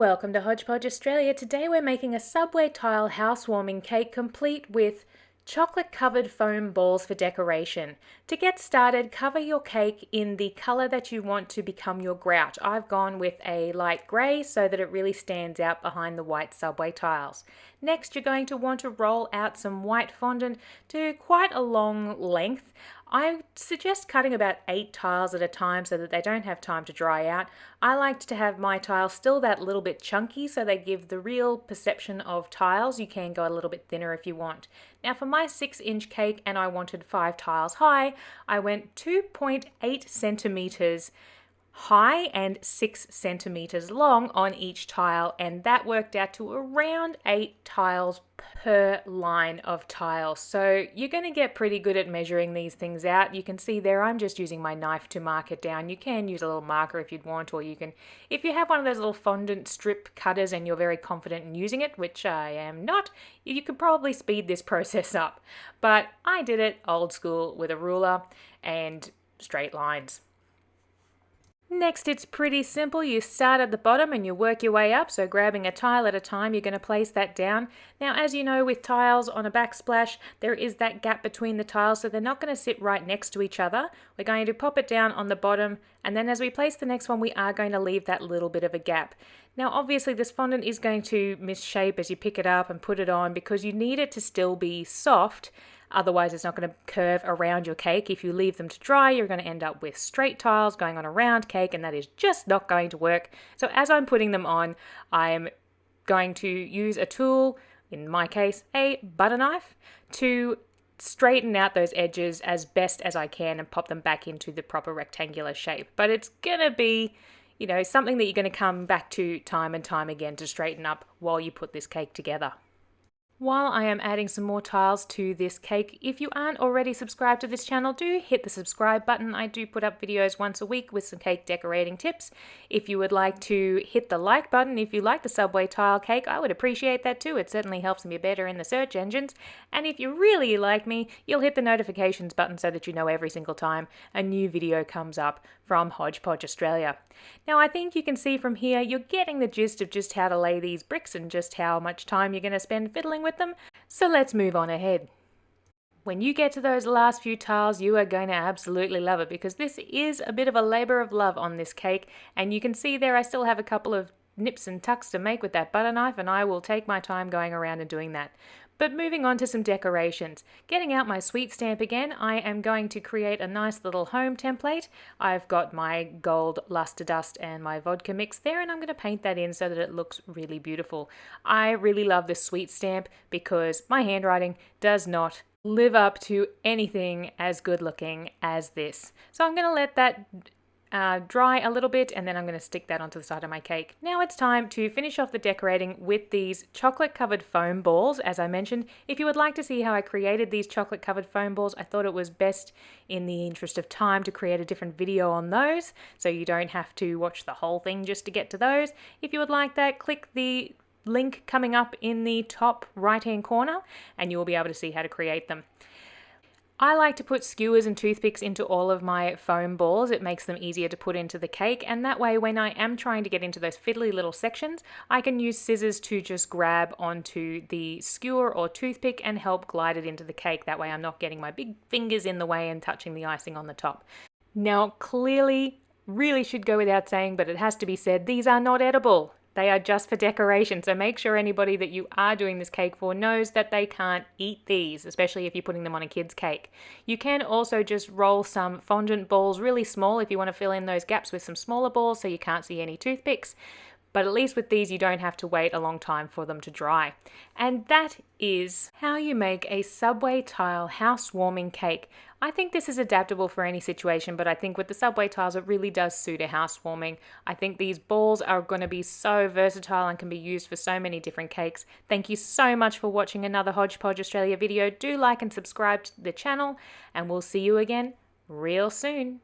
Welcome to Hodgepodge Australia. Today we're making a subway tile housewarming cake complete with chocolate covered foam balls for decoration. To get started, cover your cake in the colour that you want to become your grout. I've gone with a light grey so that it really stands out behind the white subway tiles. Next, you're going to want to roll out some white fondant to quite a long length. I suggest cutting about 8 tiles at a time so that they don't have time to dry out. I like to have my tiles still that little bit chunky so they give the real perception of tiles. You can go a little bit thinner if you want. Now for my 6-inch cake, and I wanted 5 tiles high, I went 2.8 centimeters high and 6 centimeters long on each tile, and that worked out to around 8 tiles per line of tiles. So you're going to get pretty good at measuring these things out. You can see there I'm just using my knife to mark it down. You can use a little marker if you'd want, or you can, if you have one of those little fondant strip cutters and you're very confident in using it, which I am not, you could probably speed this process up. But I did it old school with a ruler and straight lines. Next, it's pretty simple. You start at the bottom and you work your way up, so grabbing a tile at a time, you're going to place that down. Now, as you know, with tiles on a backsplash, there is that gap between the tiles, so they're not going to sit right next to each other. We're going to pop it down on the bottom, and then as we place the next one, we are going to leave that little bit of a gap. Now, obviously, this fondant is going to misshape as you pick it up and put it on because you need it to still be soft. Otherwise, it's not going to curve around your cake. If you leave them to dry, you're going to end up with straight tiles going on a round cake, and that is just not going to work. So as I'm putting them on, I'm going to use a tool, in my case, a butter knife, to straighten out those edges as best as I can and pop them back into the proper rectangular shape. But it's going to be, you know, something that you're going to come back to time and time again to straighten up while you put this cake together. While I am adding some more tiles to this cake, if you aren't already subscribed to this channel, do hit the subscribe button. I do put up videos once a week with some cake decorating tips. If you would like to hit the like button, if you like the subway tile cake, I would appreciate that too. It certainly helps me better in the search engines. And if you really like me, you'll hit the notifications button so that you know every single time a new video comes up from Hodgepodge Australia. Now, I think you can see from here, you're getting the gist of just how to lay these bricks and just how much time you're going to spend fiddling with them. So let's move on ahead. When you get to those last few tiles, you are going to absolutely love it because this is a bit of a labor of love on this cake. And you can see there I still have a couple of nips and tucks to make with that butter knife, and I will take my time going around and doing that. But moving on to some decorations. Getting out my sweet stamp again, I am going to create a nice little home template. I've got my gold luster dust and my vodka mix there, and I'm going to paint that in so that it looks really beautiful. I really love this sweet stamp because my handwriting does not live up to anything as good looking as this. So I'm going to let that dry a little bit, and then I'm going to stick that onto the side of my cake. Now it's time to finish off the decorating with these chocolate covered foam balls. As I mentioned, if you would like to see how I created these chocolate covered foam balls, I thought it was best in the interest of time to create a different video on those, so you don't have to watch the whole thing just to get to those. If you would like that, click the link coming up in the top right hand corner and you will be able to see how to create them. I like to put skewers and toothpicks into all of my foam balls. It makes them easier to put into the cake, and that way when I am trying to get into those fiddly little sections, I can use scissors to just grab onto the skewer or toothpick and help glide it into the cake. That way I'm not getting my big fingers in the way and touching the icing on the top. Now clearly, really should go without saying, but it has to be said, these are not edible. They are just for decoration, so make sure anybody that you are doing this cake for knows that they can't eat these, especially if you're putting them on a kid's cake. You can also just roll some fondant balls really small if you want to fill in those gaps with some smaller balls so you can't see any toothpicks. But at least with these, you don't have to wait a long time for them to dry. And that is how you make a subway tile housewarming cake. I think this is adaptable for any situation, but I think with the subway tiles, it really does suit a housewarming. I think these balls are going to be so versatile and can be used for so many different cakes. Thank you so much for watching another Hodgepodge Australia video. Do like and subscribe to the channel, and we'll see you again real soon.